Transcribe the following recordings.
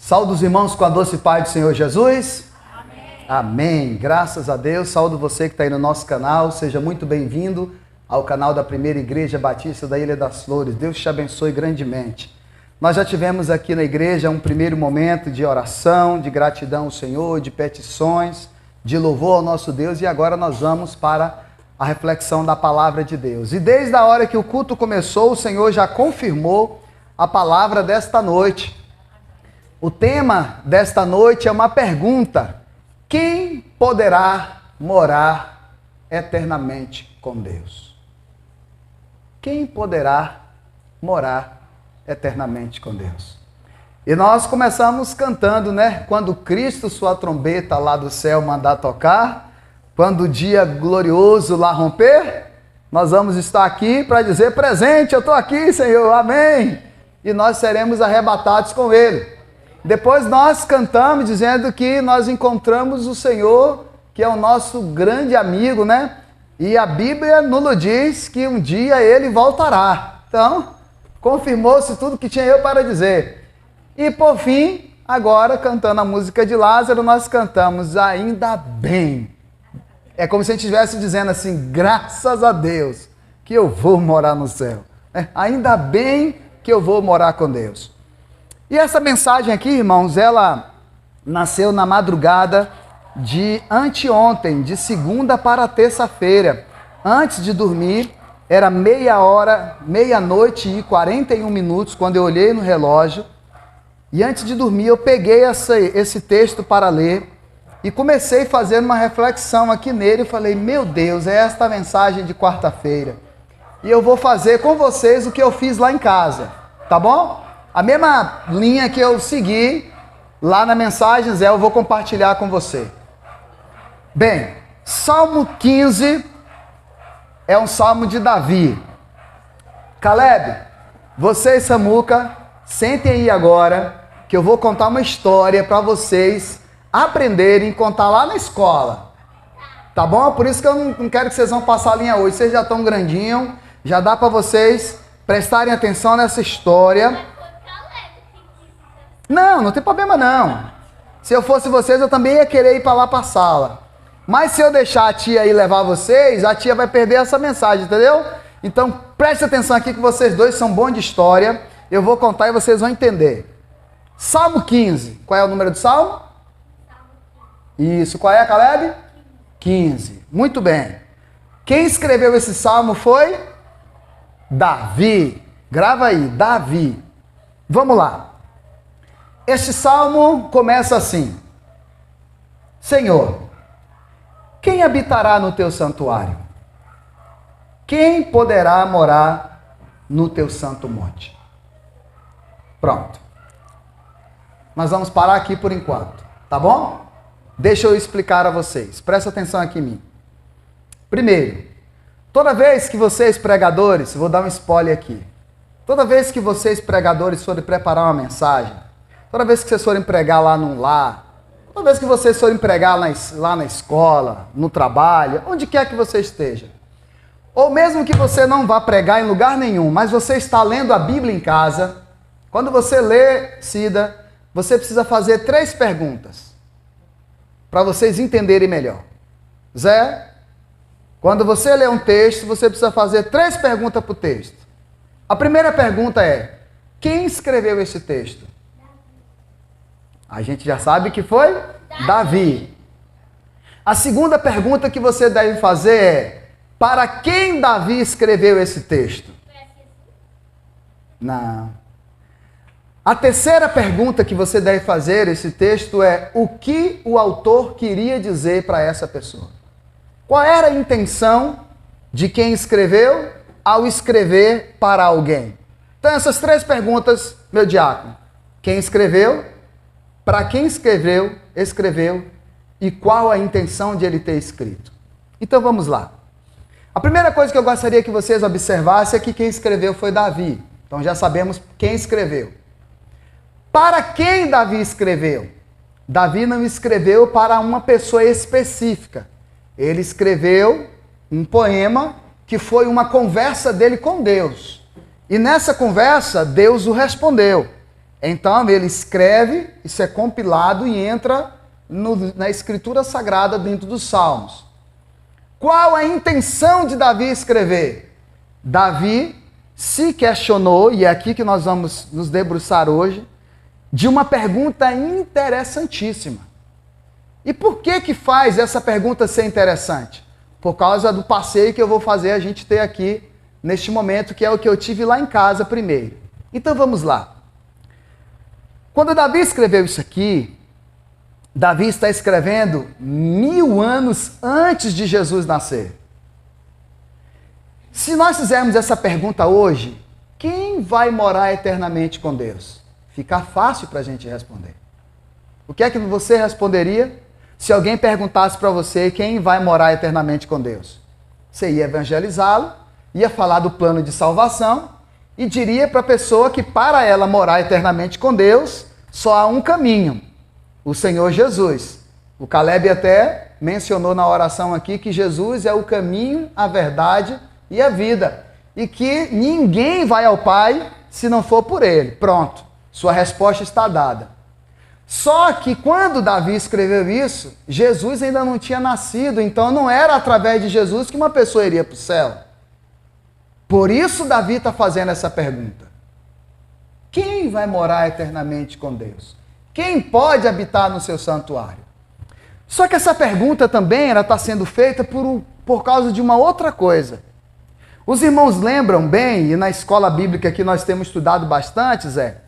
Saúdo os irmãos com a doce paz do Senhor Jesus. Amém. Amém. Graças a Deus. Saúdo você que está aí no nosso canal. Seja muito bem-vindo ao canal da Primeira Igreja Batista da Ilha das Flores. Deus te abençoe grandemente. Nós já tivemos aqui na igreja um primeiro momento de oração, de gratidão ao Senhor, de petições, de louvor ao nosso Deus, e agora nós vamos para a reflexão da palavra de Deus. E desde a hora que o culto começou, o Senhor já confirmou a palavra desta noite. O tema desta noite é uma pergunta: quem poderá morar eternamente com Deus? Quem poderá morar eternamente com Deus? E nós começamos cantando, né? Quando Cristo sua trombeta lá do céu mandar tocar, quando o dia glorioso lá romper, nós vamos estar aqui para dizer: presente, eu estou aqui, Senhor, amém. E nós seremos arrebatados com Ele. Depois nós cantamos dizendo que nós encontramos o Senhor, que é o nosso grande amigo, né? E a Bíblia nos diz que um dia Ele voltará. Então, confirmou-se tudo que tinha eu para dizer. E por fim, agora cantando a música de Lázaro, nós cantamos ainda bem. É como se a gente estivesse dizendo assim: graças a Deus que eu vou morar no céu. Ainda bem que eu vou morar com Deus. E essa mensagem aqui, irmãos, ela nasceu na madrugada de anteontem, de segunda para terça-feira. Antes de dormir, era meia-noite e 41 minutos, quando eu olhei no relógio. E antes de dormir, eu peguei esse texto para ler e comecei fazendo uma reflexão aqui nele. Eu falei: meu Deus, é esta mensagem de quarta-feira. E eu vou fazer com vocês o que eu fiz lá em casa, tá bom? A mesma linha que eu segui lá na Mensagens eu vou compartilhar com você. Bem, Salmo 15 é um salmo de Davi. Caleb, você e Samuca, sentem aí agora que eu vou contar uma história para vocês aprenderem a contar lá na escola. Tá bom? Por isso que eu não quero que vocês vão passar a linha hoje. Vocês já estão grandinhos, já dá para vocês prestarem atenção nessa história. Não tem problema não. Se eu fosse vocês, eu também ia querer ir para lá para a sala. Mas se eu deixar a tia aí levar vocês, a tia vai perder essa mensagem, entendeu? Então preste atenção aqui que vocês dois são bons de história. Eu vou contar e vocês vão entender. Salmo 15. Qual é o número do salmo? Isso. Qual é, Caleb? 15. Muito bem. Quem escreveu esse salmo foi Davi. Grava aí, Davi. Vamos lá. Este salmo começa assim: Senhor, quem habitará no teu santuário? Quem poderá morar no teu santo monte? Pronto. Nós vamos parar aqui por enquanto, tá bom? Deixa eu explicar a vocês. Presta atenção aqui em mim. Primeiro, toda vez que vocês pregadores, vou dar um spoiler aqui. Toda vez que vocês pregadores forem preparar uma mensagem, toda vez que vocês forem pregar lá num lar, toda vez que vocês forem pregar lá na escola, no trabalho, onde quer que você esteja, ou mesmo que você não vá pregar em lugar nenhum, mas você está lendo a Bíblia em casa, quando você lê, Cida, você precisa fazer 3 perguntas, para vocês entenderem melhor. Zé, quando você lê um texto, você precisa fazer 3 perguntas para o texto. A primeira pergunta é: quem escreveu esse texto? A gente já sabe que foi Davi. A segunda pergunta que você deve fazer é: para quem Davi escreveu esse texto? Não. A terceira pergunta que você deve fazer esse texto é: o que o autor queria dizer para essa pessoa? Qual era a intenção de quem escreveu ao escrever para alguém? Então essas 3 perguntas, meu diácono: quem escreveu? Para quem escreveu e qual a intenção de ele ter escrito. Então vamos lá. A primeira coisa que eu gostaria que vocês observassem é que quem escreveu foi Davi. Então já sabemos quem escreveu. Para quem Davi escreveu? Davi não escreveu para uma pessoa específica. Ele escreveu um poema que foi uma conversa dele com Deus. E nessa conversa, Deus o respondeu. Então ele escreve, isso é compilado e entra na escritura sagrada dentro dos Salmos. Qual a intenção de Davi escrever? Davi se questionou, e é aqui que nós vamos nos debruçar hoje, de uma pergunta interessantíssima. E por que faz essa pergunta ser interessante? Por causa do passeio que eu vou fazer a gente ter aqui neste momento, que é o que eu tive lá em casa primeiro. Então vamos lá. Quando Davi escreveu isso aqui, Davi está escrevendo 1000 anos antes de Jesus nascer. Se nós fizermos essa pergunta hoje, quem vai morar eternamente com Deus? Fica fácil para a gente responder. O que é que você responderia se alguém perguntasse para você quem vai morar eternamente com Deus? Você ia evangelizá-lo, ia falar do plano de salvação e diria para a pessoa que para ela morar eternamente com Deus, só há um caminho, o Senhor Jesus. O Caleb até mencionou na oração aqui que Jesus é o caminho, a verdade e a vida. E que ninguém vai ao Pai se não for por Ele. Pronto, sua resposta está dada. Só que quando Davi escreveu isso, Jesus ainda não tinha nascido, então não era através de Jesus que uma pessoa iria para o céu. Por isso Davi está fazendo essa pergunta. Quem vai morar eternamente com Deus? Quem pode habitar no seu santuário? Só que essa pergunta também está sendo feita por causa de uma outra coisa. Os irmãos lembram bem, e na escola bíblica que nós temos estudado bastante, Zé,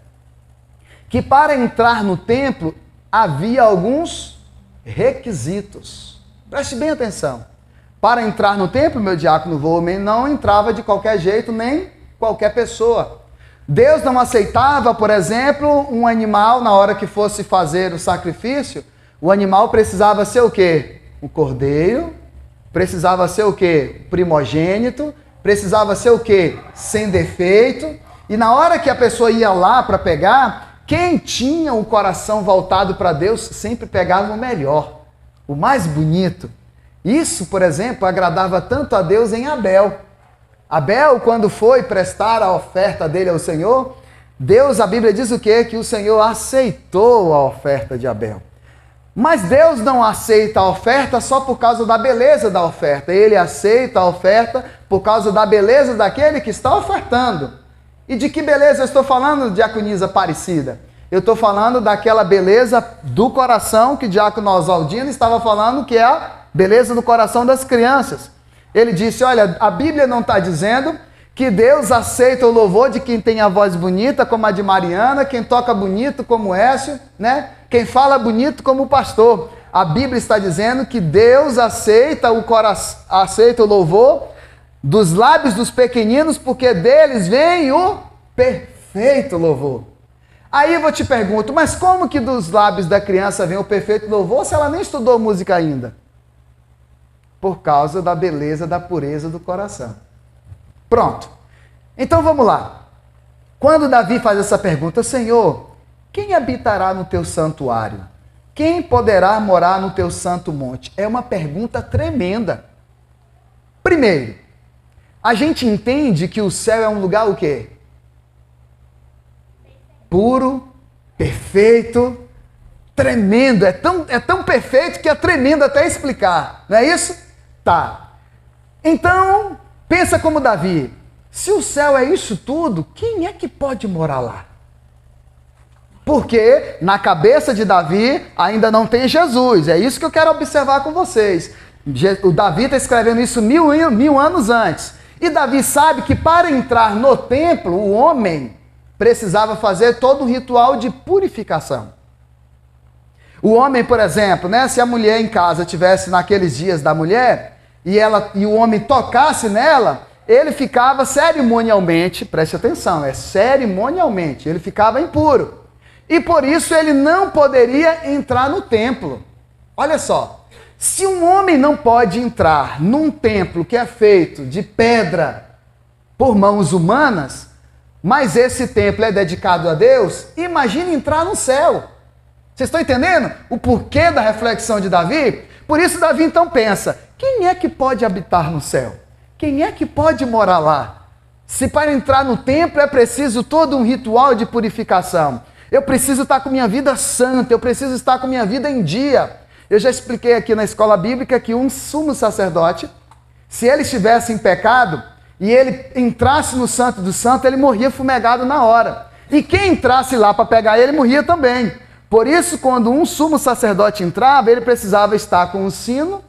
que para entrar no templo havia alguns requisitos. Preste bem atenção. Para entrar no templo, meu diácono Volmen, não entrava de qualquer jeito, nem qualquer pessoa. Deus não aceitava, por exemplo, um animal, na hora que fosse fazer o sacrifício, o animal precisava ser o quê? O cordeiro, precisava ser o quê? Primogênito, precisava ser o quê? Sem defeito. E na hora que a pessoa ia lá para pegar, quem tinha o coração voltado para Deus sempre pegava o melhor, o mais bonito. Isso, por exemplo, agradava tanto a Deus em Abel. Abel, quando foi prestar a oferta dele ao Senhor, Deus, a Bíblia diz o quê? Que o Senhor aceitou a oferta de Abel. Mas Deus não aceita a oferta só por causa da beleza da oferta. Ele aceita a oferta por causa da beleza daquele que está ofertando. E de que beleza eu estou falando, diaconisa Aparecida? Eu estou falando daquela beleza do coração que diácono Oswaldino estava falando, que é a beleza do coração das crianças. Ele disse, olha, a Bíblia não está dizendo que Deus aceita o louvor de quem tem a voz bonita, como a de Mariana, quem toca bonito, como Écio, né? Quem fala bonito, como o pastor. A Bíblia está dizendo que Deus aceita aceita o louvor dos lábios dos pequeninos, porque deles vem o perfeito louvor. Aí eu te pergunto, mas como que dos lábios da criança vem o perfeito louvor se ela nem estudou música ainda? Por causa da beleza, da pureza do coração. Pronto. Então vamos lá. Quando Davi faz essa pergunta, Senhor, quem habitará no teu santuário? Quem poderá morar no teu santo monte? É uma pergunta tremenda. Primeiro, a gente entende que o céu é um lugar o quê? Puro, perfeito, tremendo. É tão perfeito que é tremendo até explicar. Não é isso? Tá. Então, pensa como Davi. Se o céu é isso tudo, quem é que pode morar lá? Porque na cabeça de Davi ainda não tem Jesus. É isso que eu quero observar com vocês. O Davi está escrevendo isso mil anos antes. E Davi sabe que para entrar no templo, o homem precisava fazer todo um ritual de purificação. O homem, por exemplo, né, se a mulher em casa tivesse naqueles dias da mulher e o homem tocasse nela, ele ficava cerimonialmente, preste atenção, cerimonialmente, ele ficava impuro. E por isso ele não poderia entrar no templo. Olha só, se um homem não pode entrar num templo que é feito de pedra por mãos humanas, mas esse templo é dedicado a Deus, imagine entrar no céu. Vocês estão entendendo o porquê da reflexão de Davi? Por isso Davi então pensa, quem é que pode habitar no céu? Quem é que pode morar lá? Se para entrar no templo é preciso todo um ritual de purificação. Eu preciso estar com minha vida santa, eu preciso estar com minha vida em dia. Eu já expliquei aqui na escola bíblica que um sumo sacerdote, se ele estivesse em pecado e ele entrasse no Santo do Santo, ele morria fumegado na hora. E quem entrasse lá para pegar ele morria também. Por isso, quando um sumo sacerdote entrava, ele precisava estar com um sino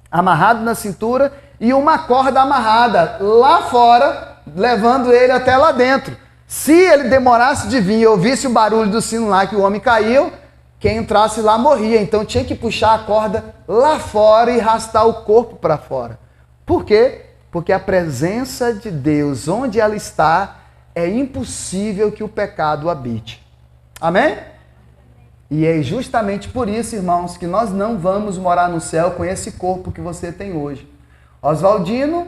amarrado na cintura e uma corda amarrada lá fora, levando ele até lá dentro. Se ele demorasse de vir e ouvisse o barulho do sino lá que o homem caiu, quem entrasse lá morria. Então tinha que puxar a corda lá fora e arrastar o corpo para fora. Por quê? Porque a presença de Deus, onde ela está, é impossível que o pecado habite. Amém? E é justamente por isso, irmãos, que nós não vamos morar no céu com esse corpo que você tem hoje. Oswaldino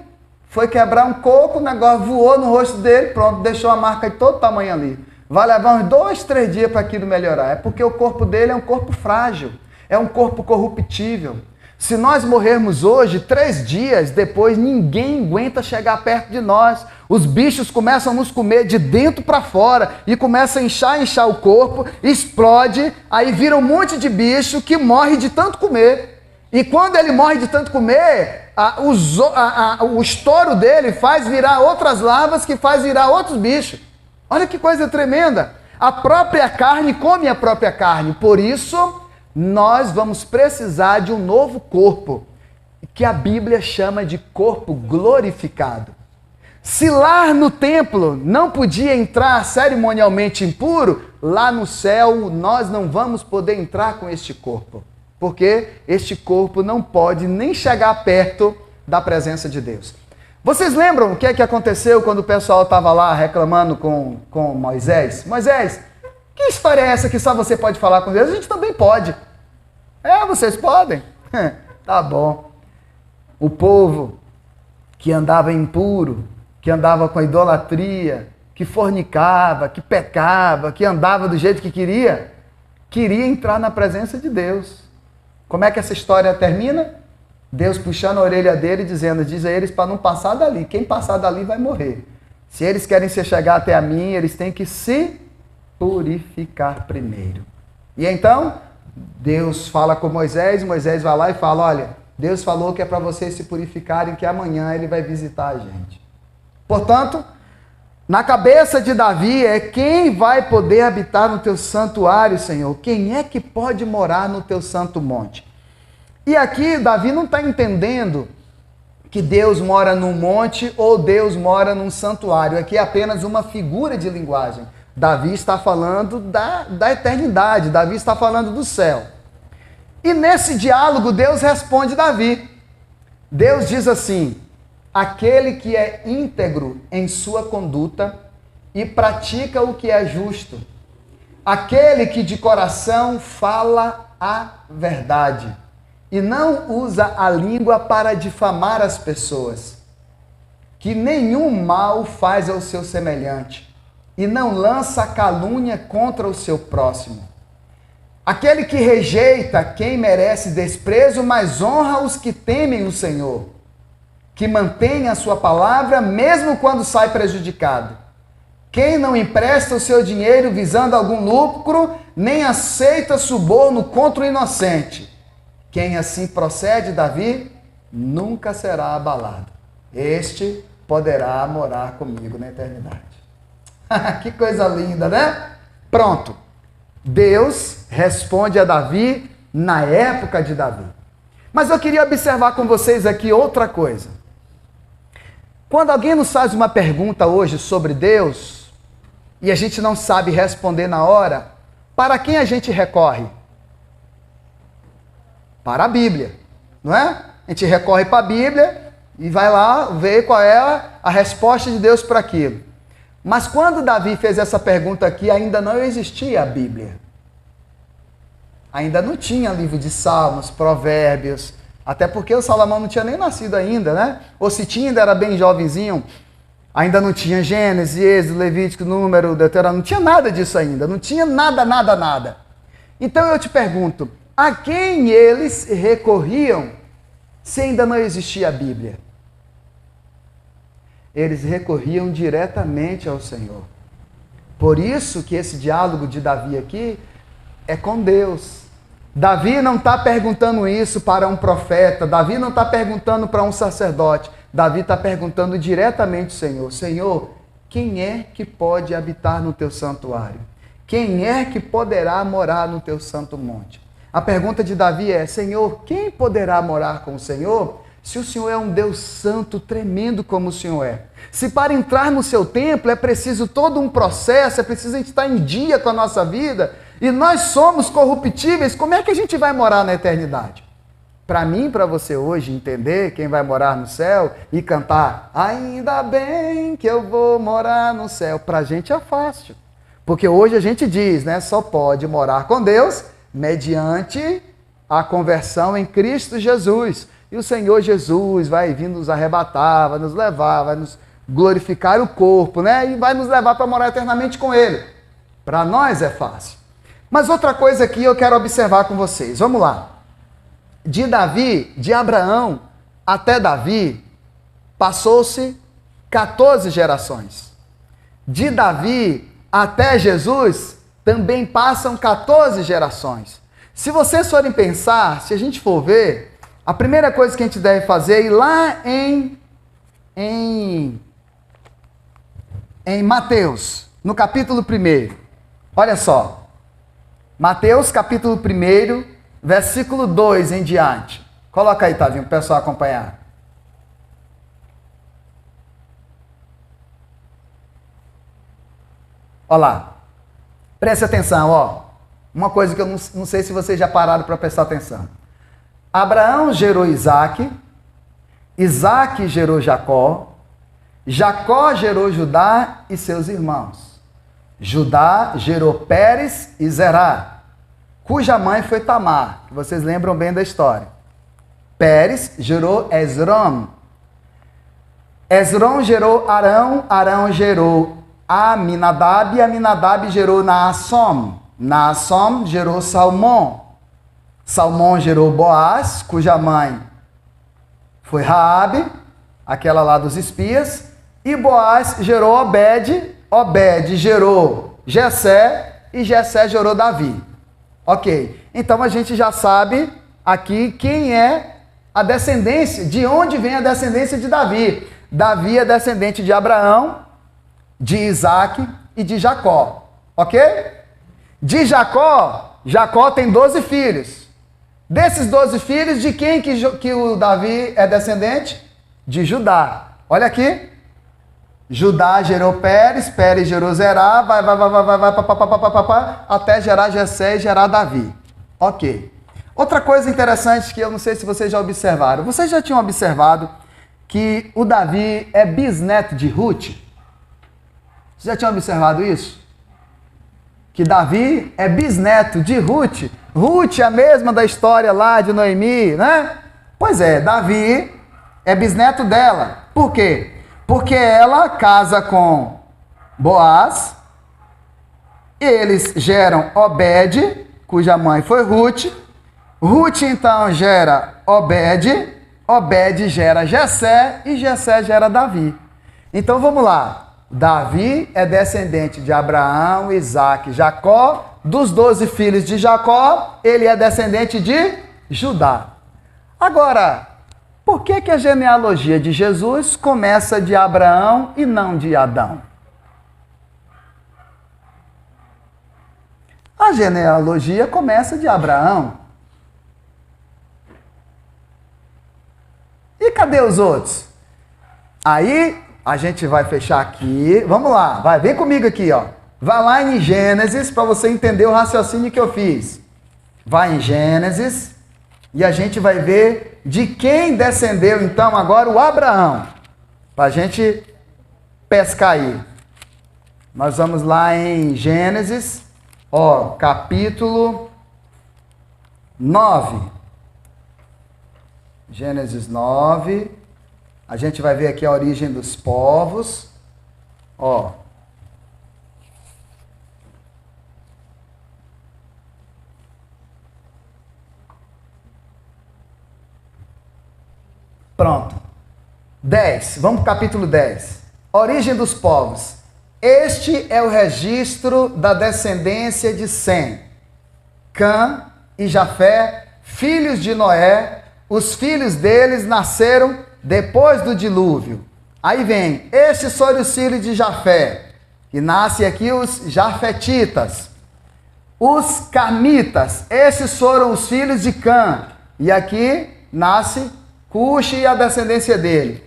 foi quebrar um coco, o negócio voou no rosto dele, pronto, deixou a marca de todo tamanho ali. Vai levar uns 2, 3 dias para aquilo melhorar. É porque o corpo dele é um corpo frágil, é um corpo corruptível. Se nós morrermos hoje, 3 dias depois, ninguém aguenta chegar perto de nós. Os bichos começam a nos comer de dentro para fora e começam a inchar o corpo, explode, aí vira um monte de bicho que morre de tanto comer. E quando ele morre de tanto comer, o estouro dele faz virar outras larvas que faz virar outros bichos. Olha que coisa tremenda. A própria carne come a própria carne. Por isso, nós vamos precisar de um novo corpo, que a Bíblia chama de corpo glorificado. Se lá no templo não podia entrar cerimonialmente impuro, lá no céu nós não vamos poder entrar com este corpo. Porque este corpo não pode nem chegar perto da presença de Deus. Vocês lembram o que é que aconteceu quando o pessoal estava lá reclamando com Moisés? Moisés, que história é essa que só você pode falar com Deus? A gente também pode. Vocês podem? Tá bom. O povo que andava impuro, que andava com a idolatria, que fornicava, que pecava, que andava do jeito que queria entrar na presença de Deus. Como é que essa história termina? Deus puxando a orelha dele e dizendo, diz a eles para não passar dali. Quem passar dali vai morrer. Se eles querem se chegar até a mim, eles têm que se purificar primeiro. E então, Deus fala com Moisés vai lá e fala, olha, Deus falou que é para vocês se purificarem, que amanhã ele vai visitar a gente. Portanto, na cabeça de Davi é quem vai poder habitar no teu santuário, Senhor? Quem é que pode morar no teu santo monte? E aqui Davi não está entendendo que Deus mora num monte ou Deus mora num santuário. Aqui é apenas uma figura de linguagem. Davi está falando da eternidade, Davi está falando do céu. E nesse diálogo Deus responde Davi. Deus diz assim, aquele que é íntegro em sua conduta e pratica o que é justo, aquele que de coração fala a verdade e não usa a língua para difamar as pessoas, que nenhum mal faz ao seu semelhante e não lança calúnia contra o seu próximo. Aquele que rejeita quem merece desprezo, mas honra os que temem o Senhor, que mantém a sua palavra mesmo quando sai prejudicado. Quem não empresta o seu dinheiro visando algum lucro, nem aceita suborno contra o inocente. Quem assim procede, Davi, nunca será abalado. Este poderá morar comigo na eternidade. Que coisa linda, né? Pronto. Deus responde a Davi na época de Davi. Mas eu queria observar com vocês aqui outra coisa. Quando alguém nos faz uma pergunta hoje sobre Deus, e a gente não sabe responder na hora, para quem a gente recorre? Para a Bíblia, não é? A gente recorre para a Bíblia e vai lá ver qual é a resposta de Deus para aquilo. Mas quando Davi fez essa pergunta aqui, ainda não existia a Bíblia. Ainda não tinha livro de Salmos, Provérbios, até porque o Salomão não tinha nem nascido ainda, né? Ou se tinha, ainda era bem jovenzinho. Ainda não tinha Gênesis, Êxodo, Levítico, Número, Deuteronômio, não tinha nada disso ainda, não tinha nada. Então eu te pergunto, a quem eles recorriam se ainda não existia a Bíblia? Eles recorriam diretamente ao Senhor. Por isso que esse diálogo de Davi aqui é com Deus. Davi não está perguntando isso para um profeta, Davi não está perguntando para um sacerdote, Davi está perguntando diretamente ao Senhor: Senhor, quem é que pode habitar no teu santuário? Quem é que poderá morar no teu santo monte? A pergunta de Davi é: Senhor, quem poderá morar com o Senhor? Se o Senhor é um Deus santo, tremendo como o Senhor é. Se para entrar no seu templo é preciso todo um processo, é preciso a gente estar em dia com a nossa vida, e nós somos corruptíveis, como é que a gente vai morar na eternidade? Para mim, para você hoje entender quem vai morar no céu e cantar ainda bem que eu vou morar no céu, para a gente é fácil. Porque hoje a gente diz, né, só pode morar com Deus mediante a conversão em Cristo Jesus. E o Senhor Jesus vai vir nos arrebatar, vai nos levar, vai nos glorificar o corpo, né? E vai nos levar para morar eternamente com Ele. Para nós é fácil. Mas outra coisa aqui eu quero observar com vocês. Vamos lá. De Davi, de Abraão até Davi, passou-se 14 gerações. De Davi até Jesus, também passam 14 gerações. Se vocês forem pensar, se a gente for ver, a primeira coisa que a gente deve fazer é ir lá em Mateus, no capítulo 1. Olha só. Mateus, capítulo 1, versículo 2 em diante. Coloca aí, Tavinho, para o pessoal acompanhar. Olha lá. Preste atenção, ó. Uma coisa que eu não sei se vocês já pararam para prestar atenção. Abraão gerou Isaque, Isaque gerou Jacó, Jacó gerou Judá e seus irmãos. Judá gerou Pérez e Zerá, cuja mãe foi Tamar, que vocês lembram bem da história. Pérez gerou Esrom, Esrom gerou Arão, Arão gerou Aminadab, e Aminadab gerou Naassom, Naassom gerou Salmão, Salmão gerou Boaz, cuja mãe foi Raabe, aquela lá dos espias, e Boaz gerou Obed, Obed gerou Jessé, e Jessé gerou Davi. Ok, então a gente já sabe aqui quem é a descendência, de onde vem a descendência de Davi. Davi é descendente de Abraão, de Isaque e de Jacó, ok? De Jacó, Jacó tem 12 filhos. Desses 12 filhos, de quem que o Davi é descendente? De Judá. Olha aqui. Judá gerou Pérez, Pérez gerou Zerá, vai, até gerar Jessé e gerar Davi. Ok. Outra coisa interessante que eu não sei se vocês já observaram. Vocês já tinham observado que o Davi é bisneto de Ruth? Vocês já tinham observado isso? Que Davi é bisneto de Ruth. Ruth é a mesma da história lá de Noemi, né? Pois é, Davi é bisneto dela. Por quê? Porque ela casa com Boaz, eles geram Obed, cuja mãe foi Ruth. Ruth então gera Obed, Obed gera Jessé e Jessé gera Davi. Então vamos lá. Davi é descendente de Abraão, Isaque, Jacó. Dos 12 filhos de Jacó, ele é descendente de Judá. Agora, por que a genealogia de Jesus começa de Abraão e não de Adão? A genealogia começa de Abraão. E cadê os outros? Aí a gente vai fechar aqui. Vamos lá, vai, vem comigo aqui, ó. Vai lá em Gênesis para você entender o raciocínio que eu fiz. Vai em Gênesis e a gente vai ver de quem descendeu então agora o Abraão. Para a gente pescar aí. Nós vamos lá em Gênesis, ó, capítulo 9. Gênesis 9. A gente vai ver aqui a origem dos povos. Ó. Pronto. 10. Vamos para o capítulo 10. Origem dos povos. Este é o registro da descendência de Sem, Cã e Jafé, filhos de Noé. Os filhos deles nasceram depois do dilúvio. Aí vem, estes foram os filhos de Jafé, que nascem aqui os jafetitas. Os camitas, esses foram os filhos de Cã. E aqui nasce Cuxi e a descendência dele.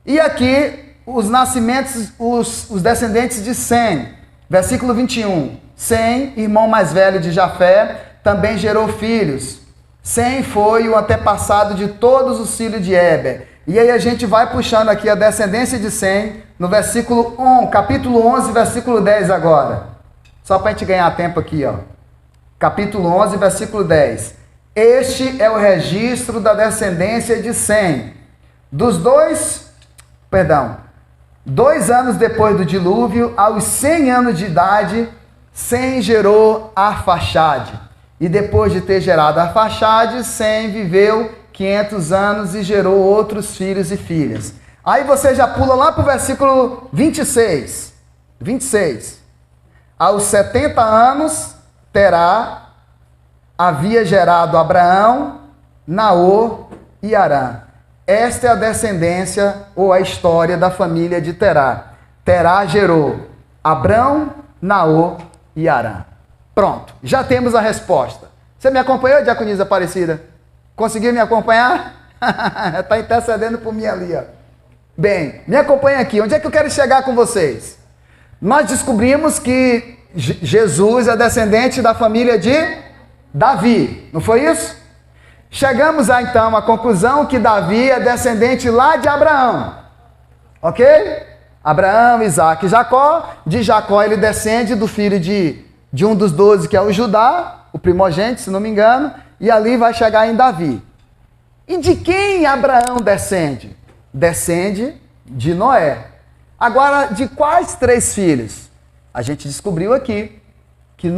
E aqui os nascimentos, os descendentes de Sem. Versículo 21. Sem, irmão mais velho de Jafé, também gerou filhos. Sem foi o antepassado de todos os filhos de Éber. E aí a gente vai puxando aqui a descendência de Sem, no versículo 1, capítulo 11, versículo 10 agora. Só para a gente ganhar tempo aqui, ó. Capítulo 11, versículo 10. Este é o registro da descendência de Sem. 2 anos depois do dilúvio, aos 100 anos de idade, Sem gerou Arfaxade. E depois de ter gerado Arfaxade, Sem viveu 500 anos e gerou outros filhos e filhas. Aí você já pula lá para o versículo 26. 26. Aos 70 anos, Terá havia gerado Abraão, Naor e Arã. Esta é a descendência ou a história da família de Terá. Terá gerou Abrão, Naor e Arã. Pronto, já temos a resposta. Você me acompanhou, diaconisa Aparecida? Conseguiu me acompanhar? Está intercedendo por mim ali, ó. Bem, me acompanha aqui. Onde é que eu quero chegar com vocês? Nós descobrimos que Jesus é descendente da família de Davi. Não foi isso? Chegamos então à conclusão que Davi é descendente lá de Abraão. Ok? Abraão, Isaac e Jacó. De Jacó ele descende do filho de um dos 12, que é o Judá, o primogênito, se não me engano. E ali vai chegar em Davi. E de quem Abraão descende? Descende de Noé. Agora, de quais 3 filhos? A gente descobriu aqui que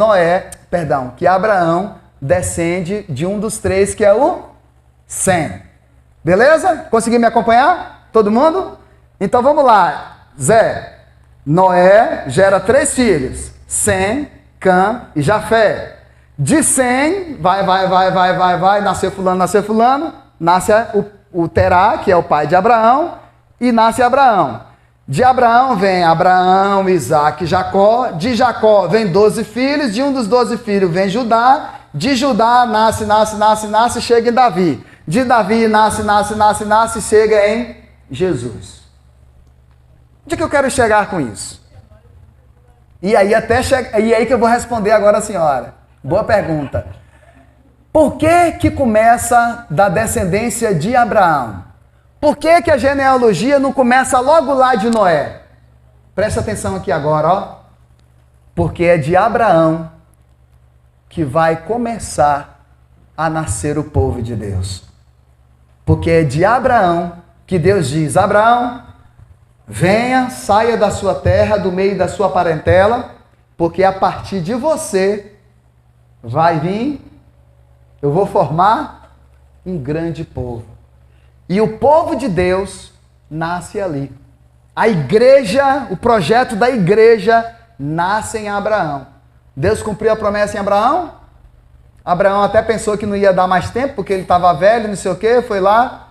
Abraão descende de um dos 3, que é o Sem. Beleza? Conseguiu me acompanhar? Todo mundo? Então vamos lá. Zé, Noé gera 3 filhos. Sem, Cã e Jafé. De Sem, vai, nasceu fulano, nasce o Terá, que é o pai de Abraão, e nasce Abraão. De Abraão vem Abraão, Isaac e Jacó. De Jacó vem 12 filhos, de um dos 12 filhos vem Judá. De Judá nasce, chega em Davi. De Davi nasce, chega em Jesus. Onde é que eu quero chegar com isso? E aí que eu vou responder agora a senhora. Boa pergunta. Por que começa da descendência de Abraão? Por que a genealogia não começa logo lá de Noé? Presta atenção aqui agora, ó. Porque é de Abraão que vai começar a nascer o povo de Deus. Porque é de Abraão que Deus diz: Abraão, venha, saia da sua terra, do meio da sua parentela, porque a partir de você vai vir, eu vou formar um grande povo. E o povo de Deus nasce ali. A igreja, o projeto da igreja nasce em Abraão. Deus cumpriu a promessa em Abraão? Abraão até pensou que não ia dar mais tempo, porque ele estava velho, não sei o quê, foi lá,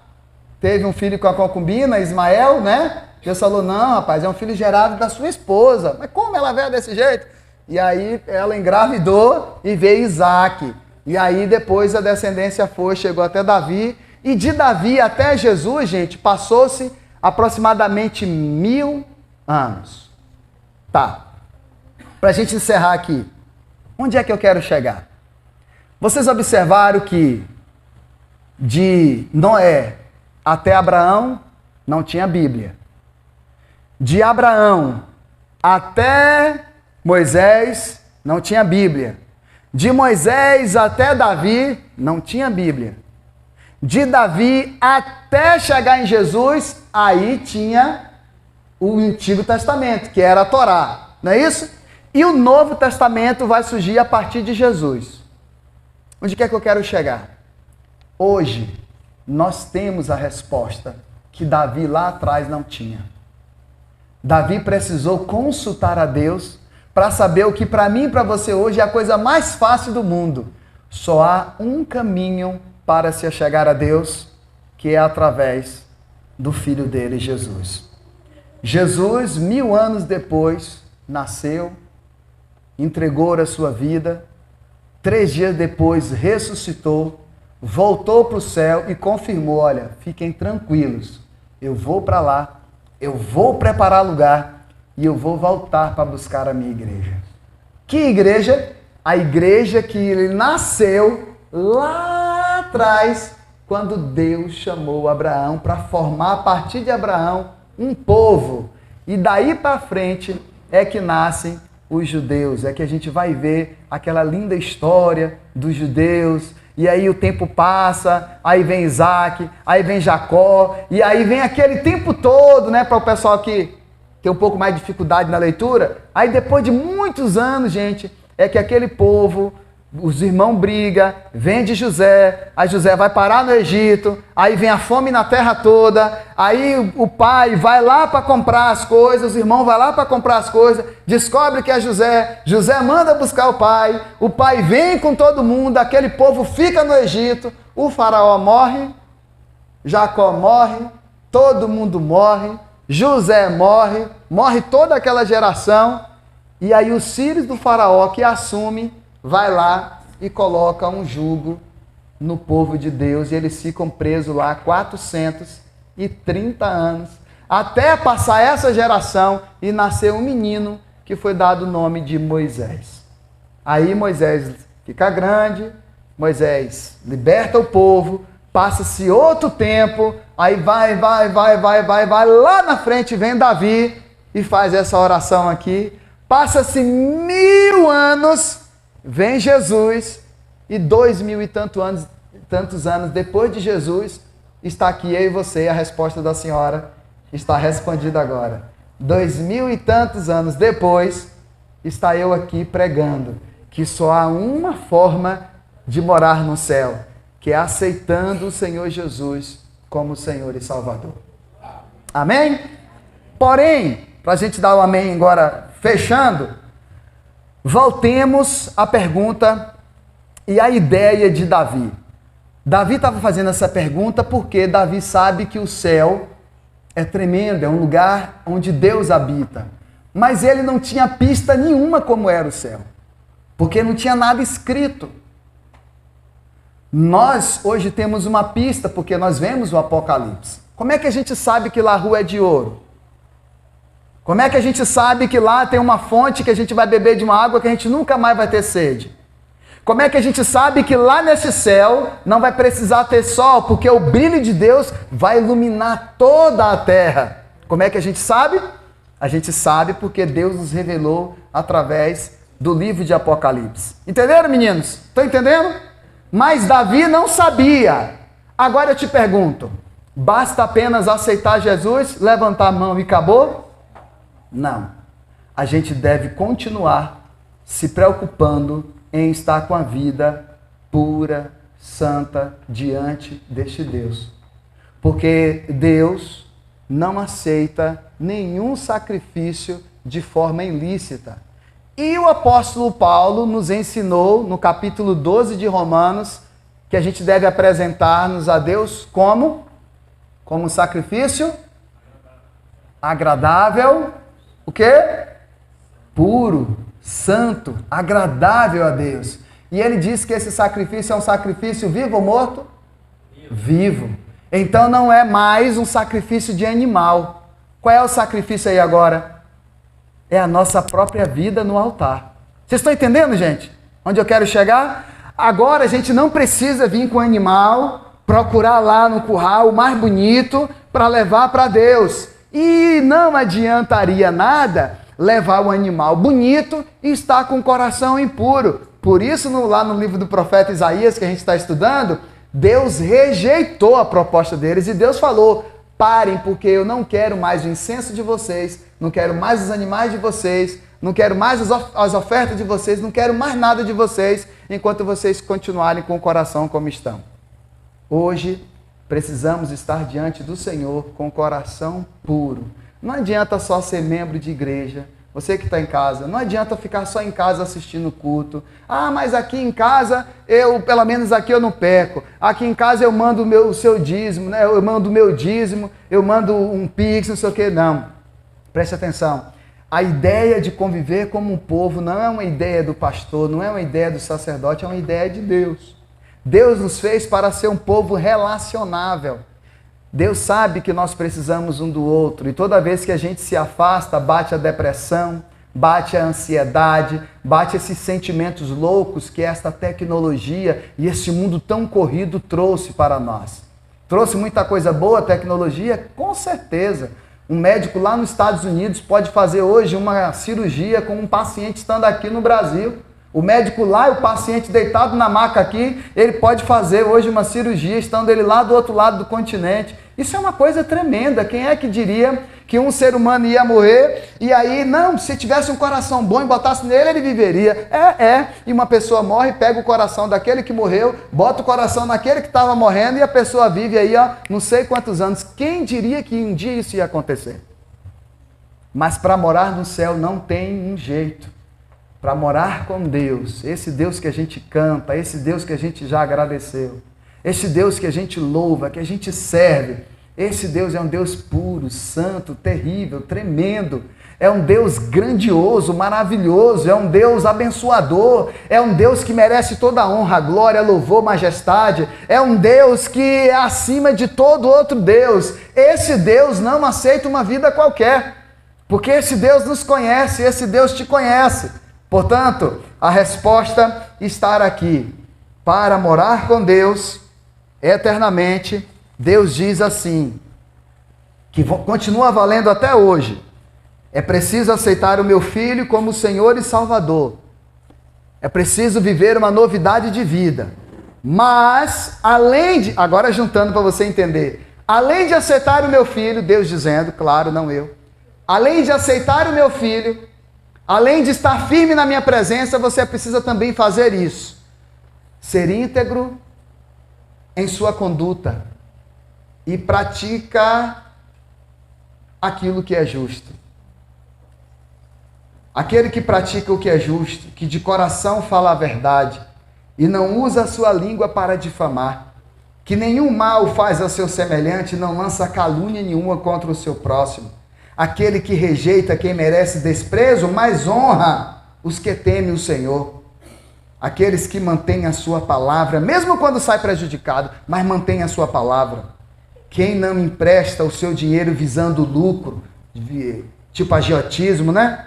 teve um filho com a concubina, Ismael, né? Deus falou: não, rapaz, é um filho gerado da sua esposa. Mas como ela veio desse jeito? E aí ela engravidou e veio Isaac. E aí depois a descendência chegou até Davi. E de Davi até Jesus, gente, passou-se aproximadamente 1000 anos. Tá. Para a gente encerrar aqui, onde é que eu quero chegar? Vocês observaram que de Noé até Abraão não tinha Bíblia. De Abraão até Moisés não tinha Bíblia. De Moisés até Davi não tinha Bíblia. De Davi até chegar em Jesus, aí tinha o Antigo Testamento, que era a Torá, não é isso? E o Novo Testamento vai surgir a partir de Jesus. Onde é que eu quero chegar? Hoje, nós temos a resposta que Davi lá atrás não tinha. Davi precisou consultar a Deus para saber o que para mim e para você hoje é a coisa mais fácil do mundo. Só há um caminho para se chegar a Deus, que é através do Filho dele, Jesus. Jesus, 1000 anos depois, nasceu, entregou a sua vida, 3 dias depois ressuscitou, voltou para o céu e confirmou, olha, fiquem tranquilos, eu vou para lá, eu vou preparar lugar e eu vou voltar para buscar a minha igreja. Que igreja? A igreja que ele nasceu lá atrás, quando Deus chamou Abraão para formar a partir de Abraão um povo. E daí para frente é que nascem os judeus, é que a gente vai ver aquela linda história dos judeus, e aí o tempo passa, aí vem Isaac, aí vem Jacó, e aí vem aquele tempo todo, né, para o pessoal que tem um pouco mais de dificuldade na leitura, aí depois de muitos anos, gente, é que aquele povo, os irmãos brigam, vende José, aí José vai parar no Egito, aí vem a fome na terra toda, aí o pai vai lá para comprar as coisas, os irmãos vão lá para comprar as coisas, descobre que é José, José manda buscar o pai vem com todo mundo, aquele povo fica no Egito, o faraó morre, Jacó morre, todo mundo morre, José morre, morre toda aquela geração, e aí os filhos do faraó que assume, vai lá e coloca um jugo no povo de Deus, e eles ficam presos lá 430 anos, até passar essa geração e nascer um menino que foi dado o nome de Moisés. Aí Moisés fica grande, Moisés liberta o povo, passa-se outro tempo, aí vai, lá na frente vem Davi e faz essa oração aqui, passa-se 1000 anos, vem Jesus, e 2000 e tantos anos depois de Jesus, está aqui eu e você, a resposta da senhora está respondida agora. 2000 e tantos anos depois, está eu aqui pregando que só há uma forma de morar no céu, que é aceitando o Senhor Jesus como Senhor e Salvador. Amém? Porém, para a gente dar o amém agora, fechando, voltemos à pergunta e à ideia de Davi. Davi estava fazendo essa pergunta porque Davi sabe que o céu é tremendo, é um lugar onde Deus habita. Mas ele não tinha pista nenhuma como era o céu, porque não tinha nada escrito. Nós hoje temos uma pista porque nós vemos o Apocalipse. Como é que a gente sabe que lá a rua é de ouro? Como é que a gente sabe que lá tem uma fonte que a gente vai beber de uma água que a gente nunca mais vai ter sede? Como é que a gente sabe que lá nesse céu não vai precisar ter sol, porque o brilho de Deus vai iluminar toda a terra? Como é que a gente sabe? A gente sabe porque Deus nos revelou através do livro de Apocalipse. Entenderam, meninos? Estão entendendo? Mas Davi não sabia. Agora eu te pergunto, basta apenas aceitar Jesus, levantar a mão e acabou? Não. A gente deve continuar se preocupando em estar com a vida pura, santa, diante deste Deus. Porque Deus não aceita nenhum sacrifício de forma ilícita. E o apóstolo Paulo nos ensinou, no capítulo 12 de Romanos, que a gente deve apresentar-nos a Deus como um sacrifício agradável, o quê? Puro, santo, agradável a Deus. E ele diz que esse sacrifício é um sacrifício vivo ou morto? Vivo. Então não é mais um sacrifício de animal. Qual é o sacrifício aí agora? É a nossa própria vida no altar. Vocês estão entendendo, gente? Onde eu quero chegar? Agora a gente não precisa vir com o animal, procurar lá no curral o mais bonito para levar para Deus. E não adiantaria nada levar o animal bonito e estar com o coração impuro. Por isso, lá no livro do profeta Isaías, que a gente está estudando, Deus rejeitou a proposta deles e Deus falou: parem, porque eu não quero mais o incenso de vocês, não quero mais os animais de vocês, não quero mais as ofertas de vocês, não quero mais nada de vocês, enquanto vocês continuarem com o coração como estão. Hoje, precisamos estar diante do Senhor com o coração puro, Não adianta só ser membro de igreja. Você que está em casa, não adianta ficar só em casa assistindo o culto. Ah, mas aqui em casa, pelo menos aqui eu não peco. Aqui em casa eu mando o seu dízimo, né? Eu mando o meu dízimo, eu mando um pix, não sei o quê. Não, preste atenção. A ideia de conviver como um povo não é uma ideia do pastor, não é uma ideia do sacerdote, é uma ideia de Deus. Deus nos fez para ser um povo relacionável. Deus sabe que nós precisamos um do outro e toda vez que a gente se afasta, bate a depressão, bate a ansiedade, bate esses sentimentos loucos que esta tecnologia e esse mundo tão corrido trouxe para nós. Trouxe muita coisa boa a tecnologia? Com certeza. Um médico lá nos Estados Unidos pode fazer hoje uma cirurgia com um paciente estando aqui no Brasil. O médico lá e o paciente deitado na maca aqui, ele pode fazer hoje uma cirurgia, estando ele lá do outro lado do continente. Isso é uma coisa tremenda. Quem é que diria que um ser humano ia morrer e aí, não, se tivesse um coração bom e botasse nele, ele viveria. E uma pessoa morre, pega o coração daquele que morreu, bota o coração naquele que estava morrendo e a pessoa vive aí, ó, não sei quantos anos. Quem diria que um dia isso ia acontecer? Mas para morar no céu não tem um jeito. Para morar com Deus, esse Deus que a gente canta, esse Deus que a gente já agradeceu, esse Deus que a gente louva, que a gente serve, esse Deus é um Deus puro, santo, terrível, tremendo, é um Deus grandioso, maravilhoso, é um Deus abençoador, é um Deus que merece toda a honra, glória, louvor, majestade, é um Deus que é acima de todo outro Deus. Esse Deus não aceita uma vida qualquer, porque esse Deus nos conhece, esse Deus te conhece. Portanto, a resposta está aqui. Para morar com Deus eternamente, Deus diz assim, que continua valendo até hoje. É preciso aceitar o meu Filho como Senhor e Salvador. É preciso viver uma novidade de vida. Mas, agora juntando para você entender, além de aceitar o meu Filho, Deus dizendo, claro, não eu. Além de aceitar o meu Filho, além de estar firme na minha presença, você precisa também fazer isso. Ser íntegro em sua conduta e praticar aquilo que é justo. Aquele que pratica o que é justo, que de coração fala a verdade e não usa a sua língua para difamar, que nenhum mal faz ao seu semelhante, não lança calúnia nenhuma contra o seu próximo. Aquele que rejeita quem merece desprezo, mas honra os que temem o Senhor. Aqueles que mantêm a sua palavra, mesmo quando sai prejudicado, mas mantém a sua palavra. Quem não empresta o seu dinheiro visando lucro, tipo agiotismo, né?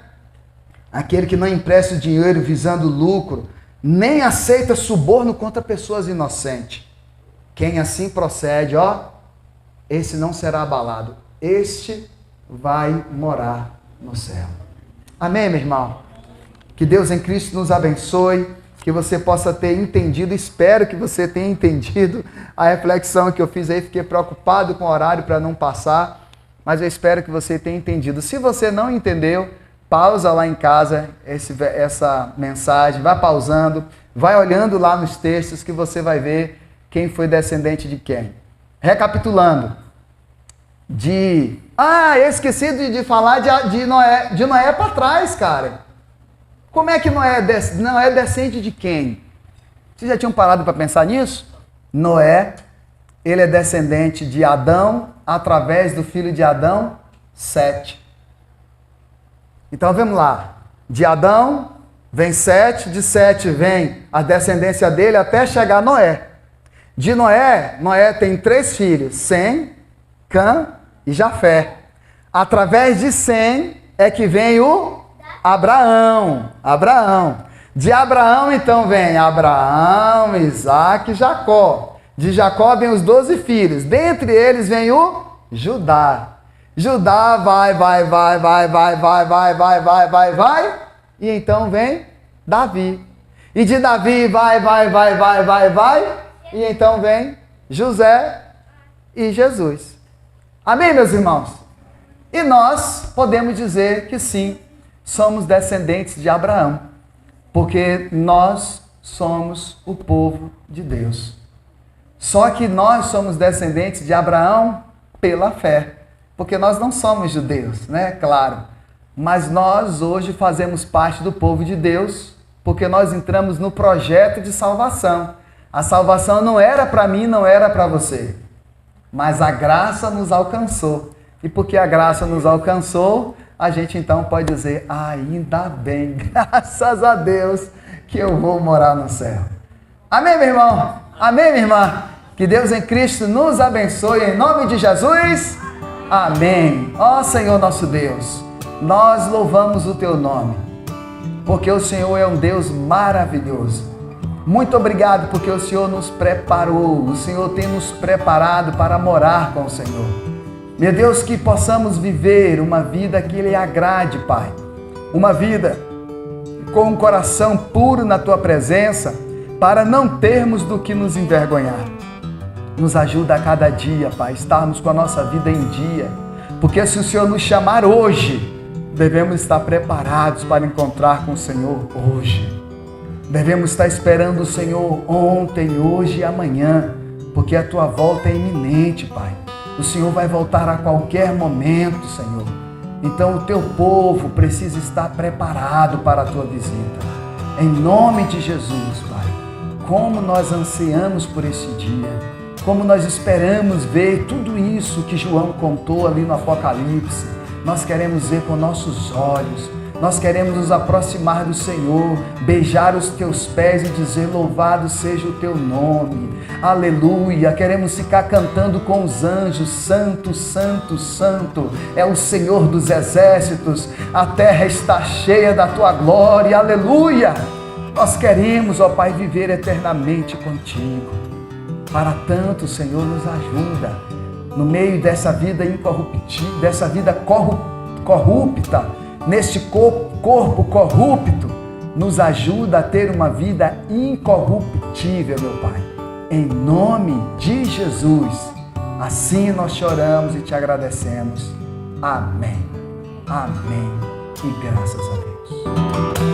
Aquele que não empresta o dinheiro visando lucro, nem aceita suborno contra pessoas inocentes. Quem assim procede, esse não será abalado. Este vai morar no céu. Amém, meu irmão? Que Deus em Cristo nos abençoe, que você possa ter entendido, espero que você tenha entendido a reflexão que eu fiz aí, fiquei preocupado com o horário para não passar, mas eu espero que você tenha entendido. Se você não entendeu, pausa lá em casa essa mensagem, vai pausando, vai olhando lá nos textos que você vai ver quem foi descendente de quem. Recapitulando, eu esqueci de falar de Noé para trás, cara. Como é que Noé é descendente de quem? Vocês já tinham parado para pensar nisso? Noé, ele é descendente de Adão, através do filho de Adão, Sete. Então vamos lá. De Adão vem Sete, de Sete vem a descendência dele até chegar a Noé. De Noé tem 3 filhos, Sem, Cã e Jafé. Através de Sem é que vem o Abraão. De Abraão, então, vem Abraão, Isaac e Jacó. De Jacó vem os 12 filhos. Dentre eles vem o Judá. Judá vai. E então vem Davi. E de Davi vai. E então vem José e Jesus. Amém, meus irmãos? E nós podemos dizer que sim, somos descendentes de Abraão, porque nós somos o povo de Deus. Só que nós somos descendentes de Abraão pela fé, porque nós não somos judeus, né? Claro. Mas nós hoje fazemos parte do povo de Deus, porque nós entramos no projeto de salvação. A salvação não era para mim, não era para você, mas a graça nos alcançou. E porque a graça nos alcançou, a gente então pode dizer, ainda bem, graças a Deus, que eu vou morar no céu. Amém, meu irmão? Amém, minha irmã? Que Deus em Cristo nos abençoe, em nome de Jesus. Amém. Ó Senhor nosso Deus, nós louvamos o Teu nome, porque o Senhor é um Deus maravilhoso. Muito obrigado porque o Senhor nos preparou, o Senhor tem nos preparado para morar com o Senhor. Meu Deus, que possamos viver uma vida que lhe agrade, Pai. Uma vida com um coração puro na Tua presença, para não termos do que nos envergonhar. Nos ajuda a cada dia, Pai, estarmos com a nossa vida em dia. Porque se o Senhor nos chamar hoje, devemos estar preparados para encontrar com o Senhor hoje. Devemos estar esperando o Senhor ontem, hoje e amanhã, porque a Tua volta é iminente, Pai. O Senhor vai voltar a qualquer momento, Senhor. Então o Teu povo precisa estar preparado para a Tua visita. Em nome de Jesus, Pai. Como nós ansiamos por esse dia. Como nós esperamos ver tudo isso que João contou ali no Apocalipse. Nós queremos ver com nossos olhos. Nós queremos nos aproximar do Senhor, beijar os Teus pés e dizer, louvado seja o Teu nome. Aleluia. Queremos ficar cantando com os anjos, santo, santo, santo é o Senhor dos exércitos. A terra está cheia da Tua glória. Aleluia. Nós queremos, ó Pai, viver eternamente contigo. Para tanto, Senhor, nos ajuda no meio dessa vida incorruptível, dessa vida corrupta, neste corpo corrupto, nos ajuda a ter uma vida incorruptível, meu Pai. Em nome de Jesus, assim nós choramos e Te agradecemos. Amém. Amém. E graças a Deus.